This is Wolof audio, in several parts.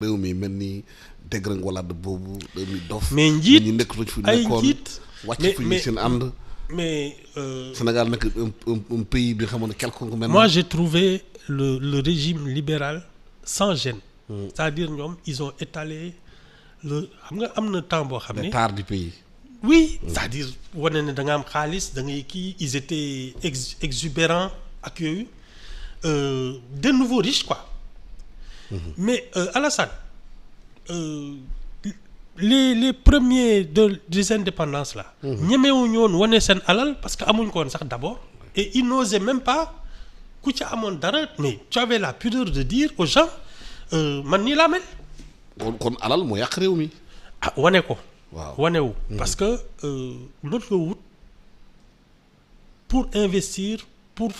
réew mi mel ni dégringolade boobu réew mi dof. mais njiit ñi nekk fu ay nekkoon njiit wàcc fu ñu seen ànd. mais Sénégal nekk un pays bi xamoon ne quelconque maintenant. moi j'ai trouvé le régime libéral sans gêne. C'est-à-dire ñoom ils ont étalé le xam nga am na temps boo xam ne. les tares du pays. oui c'est-à-dire wane ne da nga am xaalis da ngay kii ils étaient exubérants ak yooyu de nouveaux riches quoi. Mais Alassane les premiers des indépendances là. ñemewuñu woon wane seen alal parce que amuñ ko woon sax d'abord. Et ils n'osaient même pas ku ci amoon dara mais tu avais la pudeur de dire aux gens man nii laa mel. kon alal moo yàq réew mi. ah wane ko. waaw wanewu parce que loolu nga wut pour investir pour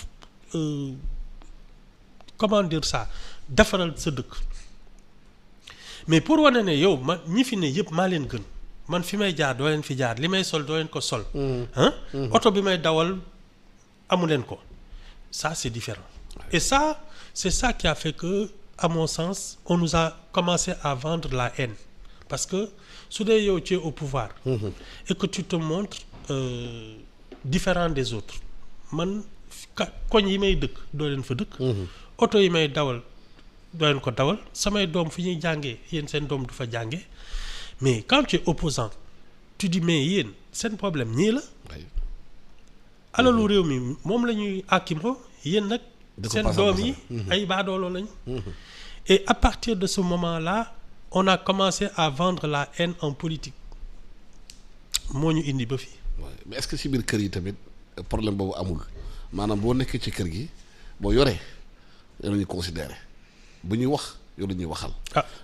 comment dire ça defaral sa dëkk mais pour wane ne yow man ñi fi ne yëpp maa leen gën man fi may jaar doo leen fi jaar li may sol doo leen ko sol. oto bi may dawal amu leen ko ça c'est différent. Et ça c'est ça qui a fait que à mon sens on nous a commencé à vendre la haine parce que su dee yow tu es au pouvoir. Et que tu te montres différent des autres man koñ yi may dëkk doo leen fa dëkk. oto yi may dawal doo leen ko dawal samay doom fi ñuy jàngee yéen seen doom du fa jàngee mais quand tu es opposant tu dis mais yéen seen problème ñii la. alalu réew mi moom la ñuy àkkimoo yéen nag. seen doom yi ay baadoolo lañ. Et à partir de ce moment-là on a commencé à vendre la haine en politique moo ñu indi ba fii. mais est-ce que ci biir kër yi tamit problème boobu amul maanaam boo nekkee ci kër gi boo yoree yow la ñuy considéré bu ñuy wax yow la ñuy waxal.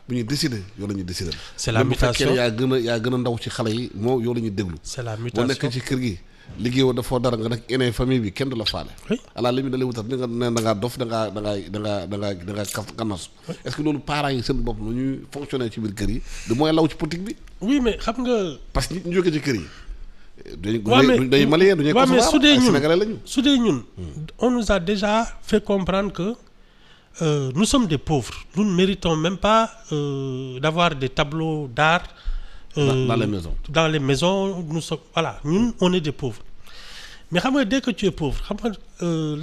bu ñuy décider yow la ñuy décider. c'est la mutation bu fekkee yaa gën a ndaw ci xale yi moo yow la ñuy déglu. c'est la mutation boo nekkee ci kër gi liggéeyoo dafoo dara nga nekk yeneen famille bi kenn du la faale. oui à la limite da lay wutal da ngaa dof da ngaa kanas. est-ce que loolu parents yi seen bopp nu ñuy fonctionner ci biir kër yi du mooy law ci politique bi. oui mais xam nga. parce que ñu jógee ci kër yi. duñu malien duñu mais su dee ñun sénégalais lañu. su dee ñun on nous a déjà fait comprendre que nous sommes des pauvres nous ne méritons même pas d'avoir des tableaux d'art dans les maisons. Dans les maisons nous sommes voilà ñun on est des pauvres mais xam nga dès que tu es pauvre xam nga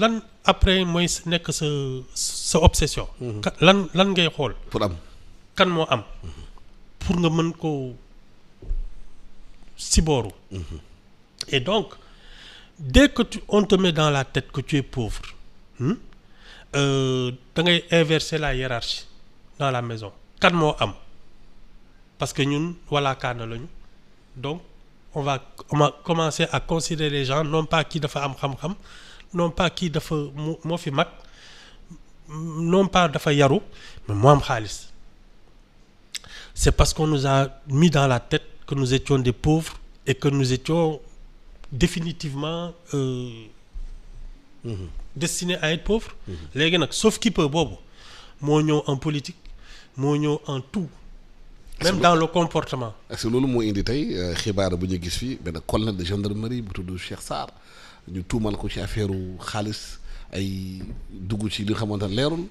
lan après mooy nekk sa obsession. lan ngay xool. pour am kan moo am. pour nga mën ko sibooru. Et donc dès que on te met dans la tête que tu es pauvre da ngay inverser la hiérarchie dans la maison kan moo am. Parce que ñun wala kaana lañu donc on va commencer à considérer les gens non pas kii dafa am xam-xam non pas kii dafa moo fi mag non pas dafa yaru mais moo am xaalis c'est parce qu'on nous a mis dans la tête que nous étions des pauvres et que nous étions définitivement destinés à être pauvres. Léegi nag sauf qui peut boobu moo ñëw en politique moo ñëw en tout. Même dans le comportement. est-ce que loolu moo indi tey xibaar bu ñu gis fii benn colonel de gendarmerie bu tudd Cheikh Sarr ñu tuumal ko ci affaire xaalis ay dugg ci li nga xamante ne leerul.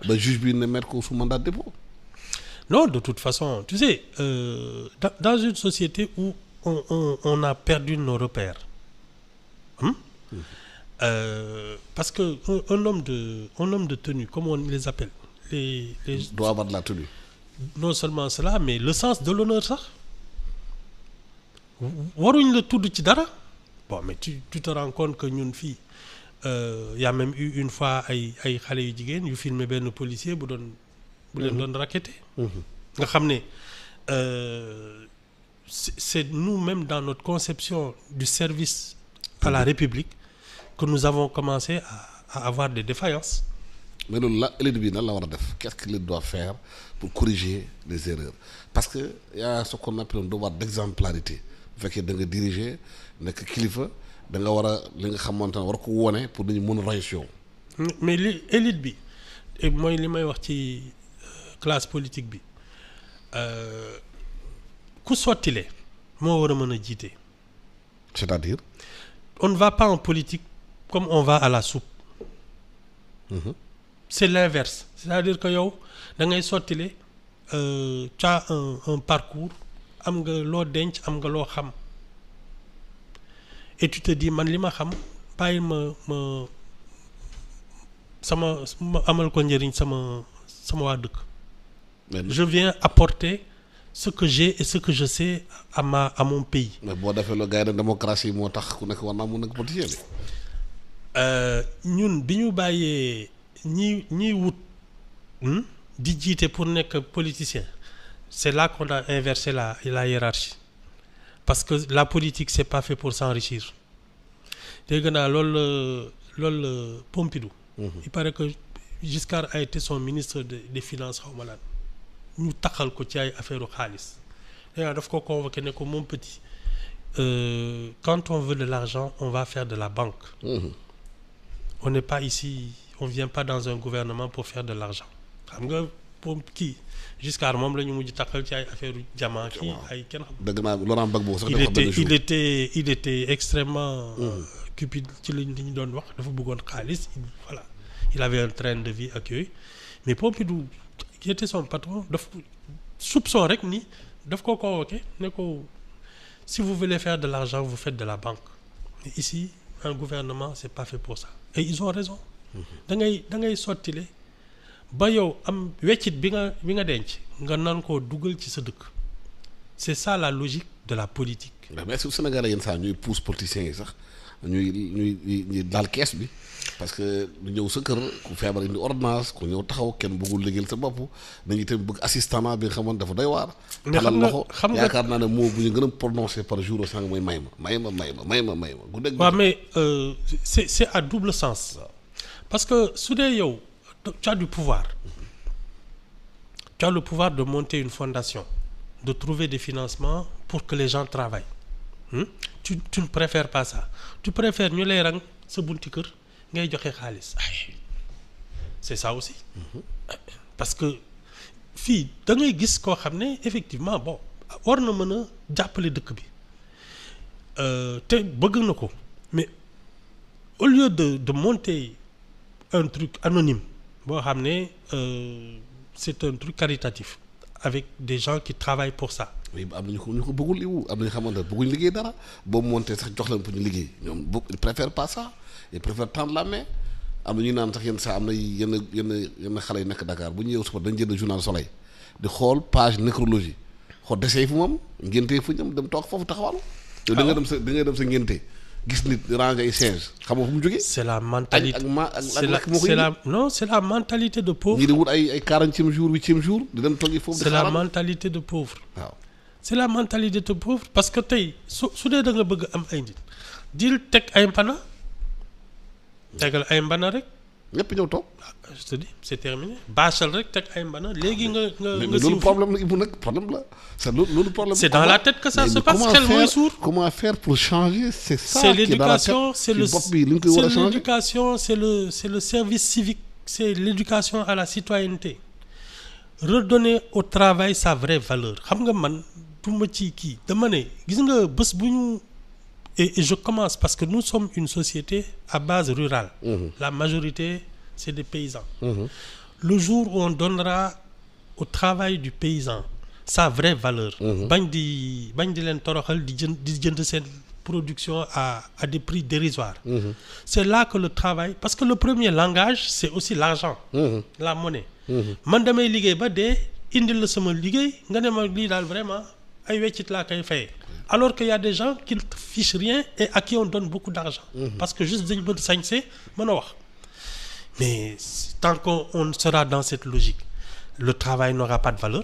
ba juge bi ne mettre ko sous mandat de dépôt. Non, de toute façon tu sais dans une société où on a perdu nos repères parce que un homme de tenue comme on les appelle les doit avoir de la tenue. Non seulement cela mais le sens de l'honneur sax waruñ la tudd ci dara bon mais tu te rends compte que ñun fii y a même eu une fois ay xale yu jigéen yu filmer benn policier bu leen doon raqueter nga xam ne c'est nous-mêmes dans notre conception du service à la République que nous avons commencé à avoir des défaillances. Mais loolu la élite bi nan la war a def qu'est-ce que l'élite doit faire pour corriger les erreurs parce que y a ce qu'on appelle un devoir d'exemplarité bu fekkee da nga diriger nekk kilifa da nga war a li nga xamante ne war ko wone pour dañu mën a roy si yow. Mais li élite bi mooy li may wax ci classe politique bi ku sottile moo war a mën a jiite. C'est-à-dire. On ne va pas en politique comme on va à la soupe. C'est l'inverse c'est-à-dire que yow da ngay sottile tu as un parcours am nga loo denc am nga loo xam et tu te dis man li ma xam bàyyi ma amal ko njëriñ sama waa dëkk. Je viens apporter ce que j'ai et ce que je sais à mon pays. mais boo defee loo gars yi démocratie moo tax ku nekk war naa mun nekk politicien bi. ñun bi ñu bàyyee ñiy wut di jiite pour nekk politicien c'est là qu'on a inversé la hiérarchie parce que la politique c'est pas fait pour s'enrichir dégg naa loolu Pompidou. Il paraît que Giscard a été son ministre des finances xaw ma lan ñu taxal ko ci ay affaire xaalis d'ailleurs daf ko convoqué ne ko mon petit quand on veut de l'argent on va faire de la banque. On n'est pas ici on vient pas dans un gouvernement pour faire de l'argent xam nga pour kii Giscard moom la ñu mujj taxal ci ay affaire diamant kii ay kenn xam. dëgg naa Laurent Gbagbo sax il était extrêmement cupide ci li ñu doon wax dafa bëggoon xaalis voilà il avait un train de vie ak yooyu mais Pompidou qui était son patron daf soupçon rek ni daf ko convoqué ne ko si vous voulez faire de l'argent vous faites de la banque mais ici un gouvernement c'est pas fait pour ça et ils ont raison da ngay sottile ba yow am weccit bi nga denc nga nan koo dugal ci sa dëkk c'est ça la logique de la politique. mais est-ce que Sénégal yenn saa ñuy pousse politiciens yi sax ñuy daal kees bi parce que du ñëw sa kër ku feebar indi ordonnance ku ñëw taxaw kenn bëggul liggéeyal sa bopp nañu tamit bëgg assistant bi nga xamoon dafa doy waar. xam nga yaakaar naa ne moo bu ñu gën a prononcé par jour au sang mooy may ma guddeeg. waaw mais c'est à double sens. parce que su dee yow tu as du pouvoir tu as le pouvoir de monter une fondation de trouver des financements pour que les gens travaillent. Tu ne préfères pas ça tu préfères ñu lay rang sa bunti kër ngay joxe xaalis c'est ça aussi. parce que fii da ngay gis koo xam ne effectivement bon war na mën a jàppale dëkk bi te bëgg na ko mais au lieu de monter un truc anonyme boo xam ne c'est un truc caritatif avec des gens qui travaillent pour ça. oui am na ñu ko bëggul liwu am na ñu xamante ne bëgguñ liggéey dara boobu monté sax jox leen pour ñu liggéey ñoom ils préfèrent pas ça ils préfèrent tendre la main am na ñuy naan sax yenn saa am na yenn xale yi nekk Dakar bu ñu yeewu suba dañ jënd journal Soleil di xool page nécrologie xool desee fu moom ngénte fu ñoom dem toog foofu taxawal. yow da nga dem sa ngénte gis nit ranger ay siège xam nga fu mu jógee. c'est la mentalité c'est la mentalité de pauvre. ñii di wut ay 40e jour 8e jour di dem toog foofu. c'est la mentalité de pauvre. waaw. c'est la mentalité de pauvre parce que tey su dee da nga bëgg am ay nit dil teg ay mbana tegal ay mbana rek. ñëpp ñëw toog. je te dis c'est terminé bâchal rek teg ay mbana léegi nga loolu problème la Ibou nag problème la c'est loolu problème. c'est dans la tête que ça se passe xel mooy suur. comment faire pour changer c'est ça. c'est l'éducation c'est le bopp bi li ñu koy war a changer. l'éducation c'est le service civique c'est l'éducation à la citoyenneté redonner au travail sa vraie valeur xam nga man du ma ci kii dama ne gis nga bés bu ñu et je commence parce que nous sommes une société à base rurale. La majorité c'est des paysans. Le jour où on donnera au travail du paysan sa vraie valeur. bañ di leen toroxal di jënd seen production à des prix dérisoires. C'est là que le travail parce que le premier langage c'est aussi l'argent. La monnaie. man damay liggéey ba dee indil la sama liggéey nga ne ma lii daal vraiment ay weccit laa koy fayee. Alors qu'il y a des gens qui ne fichent rien et à qui on donne beaucoup d'argent. Parce que juste dañu bëgg sañse mën a wax. Mais tant qu'on sera dans cette logique, le travail n'aura pas de valeur.